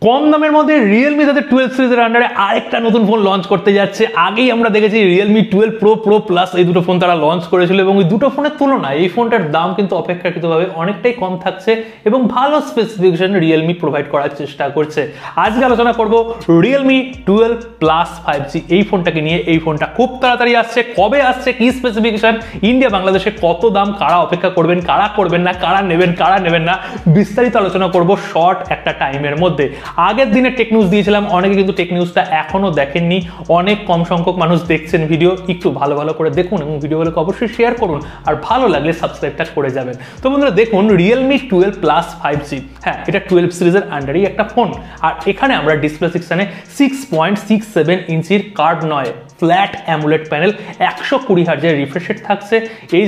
কম দামের মধ্যে রিয়েলমি তাদের 12 সিরিজের আন্ডারে আরেকটা নতুন ফোন লঞ্চ করতে যাচ্ছে। আগেই আমরা দেখেছি রিয়েলমি 12 প্রো প্রো প্লাস এই দুটো ফোন তারা লঞ্চ করেছিল এবং এই দুটো ফোনের তুলনায় এই ফোনটার দাম কিন্তু অপেক্ষাকৃতভাবে অনেকটাই কম থাকছে এবং ভালো স্পেসিফিকেশন রিয়েলমি প্রোভাইড করার চেষ্টা করছে। আজকে আলোচনা করব রিয়েলমি 12 প্লাস 5G এই ফোনটাকে নিয়ে। এই ফোনটা খুব তাড়াতাড়ি আসছে, কবে আসছে, কি স্পেসিফিকেশন, ইন্ডিয়া বাংলাদেশে কত দাম, কারা অপেক্ষা করবেন, কারা করবেন না, কারা নেবেন না, বিস্তারিত আলোচনা করব শর্ট একটা টাইমের মধ্যে। আগের দিনে টেক নিউজ দিয়েছিলাম, অনেকে কিন্তু টেক নিউজটা এখনো দেখেননি, অনেক কম সংখ্যক মানুষ দেখছেন ভিডিও। একটু ভালো করে দেখুন এবং ভিডিওগুলোকে অবশ্যই শেয়ার করুন, আর ভালো লাগলে সাবস্ক্রাইবটা করে যাবেন। তো বন্ধুরা দেখুন, রিয়েলমি 12 প্লাস 5G, হ্যাঁ এটা 12 সিরিজের আন্ডারেই একটা ফোন। আর এখানে আমরা ডিসপ্লে সেকশনে 6.67 ইঞ্চির কার্ভ নয় ফ্ল্যাট অ্যামুলেট প্যানেল, 120 হার্জের রিফ্রেশ রেট থাকছে,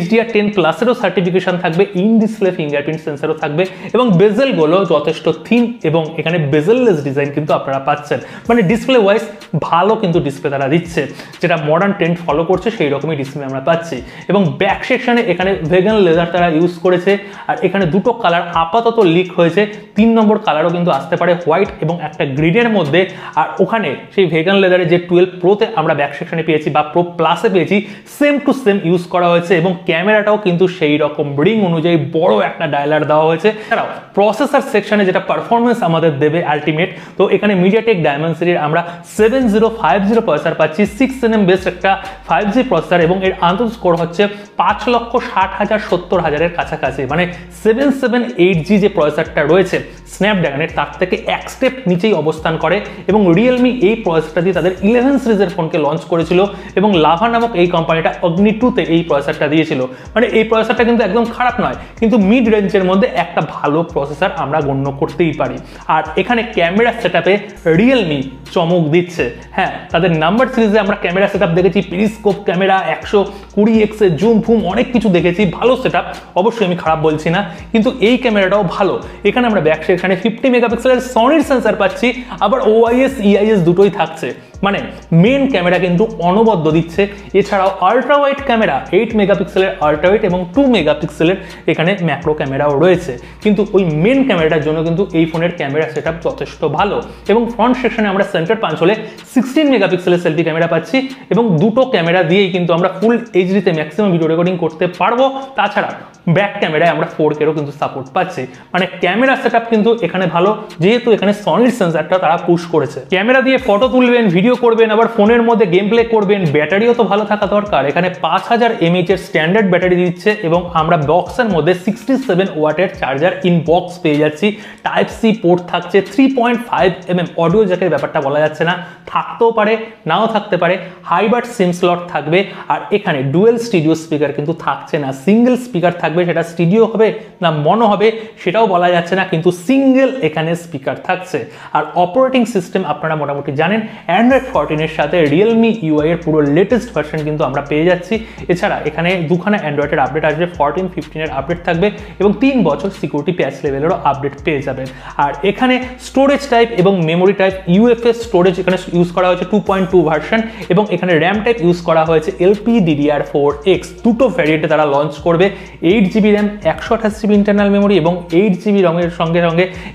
HDR10 প্লাসেরও সার্টিফিকেশন থাকবে, ইন ডিসপ্লে ফিঙ্গারপ্রিন্ট সেন্সরও থাকবে এবং বেজেলগুলো যথেষ্ট থিন এবং এখানে বেজেললেস ডিজাইন কিন্তু আপনারা পাচ্ছেন। মানে ডিসপ্লে ওয়াইজ ভালো কিন্তু ডিসপ্লে তারা দিচ্ছে, যেটা মডার্ন ট্রেন্ড ফলো করছে সেই রকমই ডিসপ্লে আমরা পাচ্ছি। এবং ব্যাক সেকশনে এখানে ভেগান লেদার তারা ইউজ করেছে। আর এখানে দুটো কালার আপাতত লিক হয়েছে, 3 নম্বর কালারও কিন্তু আসতে পারে, হোয়াইট এবং একটা গ্রিনের মধ্যে। আর ওখানে সেই ভেগান লেদারে যে 12 প্রোতে আমরা ব্যাক সেকশনে পেয়েছি বা প্রো প্লাসে পেয়েছি, সেম টু সেম ইউজ করা হয়েছে এবং ক্যামেরাটাও কিন্তু সেই রকম রিং অনুযায়ী বড় একটা ডায়ালার দেওয়া হয়েছে। এছাড়াও প্রসেসর সেকশনে যেটা পারফরমেন্স আমাদের দেবে আলটিমেট, তো এখানে মিডিয়াটেক ডায়মেনসিটির আমরা 7050 প্রসেসর পাচ্ছি, 6nm বেসড একটা 5G প্রসেসর এবং এর আন্তর্জাতিক স্কোর হচ্ছে 5,60,000-70,000-এর কাছাকাছি। মানে 778G যে প্রসেসরটা রয়েছে স্ন্যাপড্রাগনের, তার থেকে এক স্টেপ নিচেই অবস্থান করে। এবং রিয়েলমি এই প্রসেসরটা দিয়ে তাদের 11 সিরিজের ফোনকে লঞ্চ করেছিল এবং লাভা নামক এই কোম্পানিটা অগ্নি 2তে এই প্রসেসরটা দিয়েছিল। মানে এই প্রসেসরটা কিন্তু একদম খারাপ নয়, কিন্তু মিড রেঞ্জের মধ্যে একটা ভালো প্রসেসর আমরা গণ্য করতেই পারি। আর এখানে ক্যামেরা সেটআপে রিয়েলমি চমক দিচ্ছে। হ্যাঁ, তাদের নাম্বার সিরিজে আমরা ক্যামেরা সেটআপ দেখেছি, পেরিস্কোপ ক্যামেরা, 120x এর জুম ফুম অনেক কিছু দেখেছি, ভালো সেটআপ, অবশ্যই আমি খারাপ বলছি না, কিন্তু এই ক্যামেরাটাও ভালো। এখানে আমরা ব্যাক সেকশনে 50 মেগাপিক্সেলের সনির সেন্সর পাচ্ছি, আবার OIS EIS দুটোই থাকছে। মানে মেন ক্যামেরা কিন্তু অনবদ্য দিচ্ছে। এছাড়াও আল্ট্রা ওয়াইড ক্যামেরা 8 মেগাপিক্সেলের আল্ট্রা ওয়াইড এবং 2 মেগাপিক্সেলের এখানে ম্যাক্রো ক্যামেরাও রয়েছে। কিন্তু ওই মেন ক্যামেরাটার জন্য কিন্তু এই ফোনের ক্যামেরা সেটআপ যথেষ্ট ভালো। এবং ফ্রন্ট সেকশনে আমরা সেন্টার পাঞ্চ হলে 16 মেগাপিক্সেলের সেলফি ক্যামেরা পাচ্ছি এবং দুটো ক্যামেরা দিয়েই কিন্তু আমরা ফুল এইচডিতে ম্যাক্সিমাম ভিডিও রেকর্ডিং করতে পারবো। তাছাড়া ব্যাক ক্যামেরায় আমরা 4K'রও কিন্তু সাপোর্ট পাচ্ছি। মানে ক্যামেরা সেটআপ কিন্তু এখানে ভালো, যেহেতু এখানে সনির সেন্সরটা তারা পুশ করেছে। ক্যামেরা দিয়ে ফটো তুলবেন, ভিডিও করবেন, আবার ফোনের মধ্যে গেম প্লে করবেন, ব্যাটারিও তো ভালো থাকা দরকার। এখানে 5000 mAh এর স্ট্যান্ডার্ড ব্যাটারি দিচ্ছে এবং আমরা বক্সের মধ্যে 67 ওয়াটের চার্জার ইন বক্স পেয়ে যাচ্ছি। টাইপ সি পোর্ট থাকছে, 3.5mm অডিও জ্যাকের ব্যাপারটা বলা যাচ্ছে না, থাকতেও পারে নাও থাকতে পারে। হাইবার্ড সিম স্লট থাকবে। আর এখানে ডুয়েল স্টুডিও স্পিকার কিন্তু থাকছে না, সিঙ্গেল স্পিকার থাকবে। সেটা স্টুডিও হবে না মনো হবে সেটাও বলা যাচ্ছে না, কিন্তু সিঙ্গেল এখানে স্পিকার থাকছে। আর অপারেটিং সিস্টেম আপনারা মোটামুটি জানেন, অ্যান্ড্রয়েড 14 এর সাথে রিয়েলমি UI এর পুরো লেটেস্ট ভার্সন কিন্তু আমরা পেয়ে যাচ্ছি। এছাড়া এখানে দুখানা অ্যান্ড্রয়েডের আপডেট আসবে, 14, 15 এর আপডেট থাকবে এবং 3 বছর সিকিউরিটি প্যাচ লেভেলেরও আপডেট পেয়ে যাবেন। আর এখানে স্টোরেজ টাইপ এবং মেমোরি টাইপ UFS স্টোরেজ এখানে ইউজ করা হয়েছে 2.2 ভার্সন এবং এখানে র্যাম টাইপ ইউজ করা হয়েছে LPDDR4X। দুটো ভ্যারিয়েন্টে তারা লঞ্চ করবে, 8GB RAM, 128GB internal memory এবং 8GB রমের সঙ্গে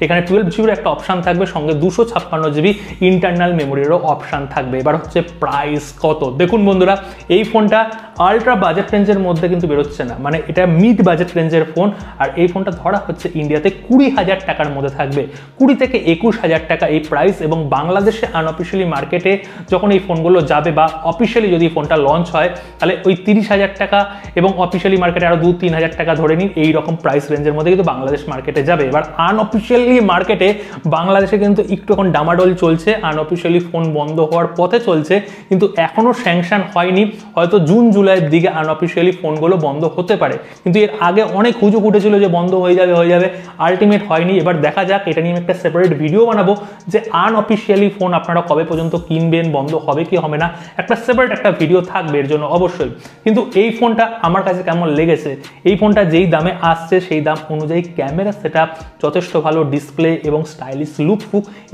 এখানে 12GB একটা অপশান থাকবে, সঙ্গে 256GB ইন্টারনাল মেমোরিরও অপশান থাকবে। এবার হচ্ছে প্রাইস কত। দেখুন বন্ধুরা, এই ফোনটা আলট্রা বাজেট রেঞ্জের মধ্যে কিন্তু বেরোচ্ছে না, মানে এটা মিড বাজেট রেঞ্জের ফোন। আর এই ফোনটা ধরা হচ্ছে ইন্ডিয়াতে 20,000 টাকার মধ্যে থাকবে, 20 থেকে 21,000 টাকা এই প্রাইস। এবং বাংলাদেশে আনঅফিসিয়ালি মার্কেটে যখন এই ফোনগুলো যাবে বা অফিসিয়ালি যদি ফোনটা লঞ্চ হয়, তাহলে ওই 30,000 টাকা এবং অফিসিয়ালি মার্কেটে আরো 2-3,000 টাকা ধরে নিন, এইরকম প্রাইস রেঞ্জের মধ্যে কিন্তু বাংলাদেশ মার্কেটে যাবে। এবার আনঅফিসিয়ালি মার্কেটে বাংলাদেশে কিন্তু একটু এখন ডামাডোল চলছে, আনঅফিসিয়ালি ফোন বন্ধ হওয়ার পথে চলছে, কিন্তু এখনো স্যাংশন হয়নি। হয়তো জুন জুলাইয়ের দিকে আনঅফিসিয়ালি ফোনগুলো বন্ধ হতে পারে, কিন্তু এর আগে অনেক হুজুক উঠেছিল যে বন্ধ হয়ে যাবে, আলটিমেট হয়নি। এবার দেখা যাক, এটা নিয়ে একটা সেপারেট ভিডিও বানাবো যে আনঅফিসিয়ালি ফোন আপনারা কবে পর্যন্ত কিনবেন, বন্ধ হবে কি হবে না, একটা সেপারেট একটা ভিডিও থাকবে এর জন্য অবশ্যই। কিন্তু এই ফোনটা আমার কাছে কেমন লেগেছে, এই ফোনটা যেই দামে আসছে সেই দাম অনুযায়ী ক্যামেরা সেটআপ যথেষ্ট ভালো, ডিসপ্লে এবং স্টাইলিশ লুক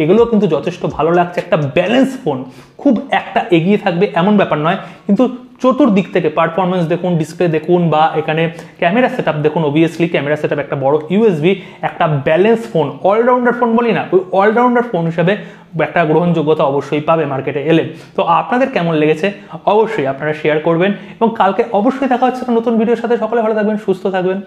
এগুলো কিন্তু যথেষ্ট ভালো লাগছে। একটা ব্যালেন্স ফোন, খুব একটা এগিয়ে থাকবে এমন ব্যাপার নয়, কিন্তু চতুর্দিক থেকে পারফরমেন্স দেখুন, ডিসপ্লে দেখুন, বা এখানে ক্যামেরা সেটআপ দেখুন। অবভিয়াসলি ক্যামেরা সেটআপ একটা বড় ইউএসবি, একটা ব্যালেন্স ফোন, অলরাউন্ডার ফোন বলি না, ওই অলরাউন্ডার ফোন হিসেবে একটা গ্রহণযোগ্যতা অবশ্যই পাবে মার্কেটে এলে। তো আপনাদের কেমন লেগেছে অবশ্যই আপনারা শেয়ার করবেন, এবং কালকে অবশ্যই দেখা হচ্ছে একটা নতুন ভিডিওর সাথে। সকলে ভালো থাকবেন, সুস্থ থাকবেন।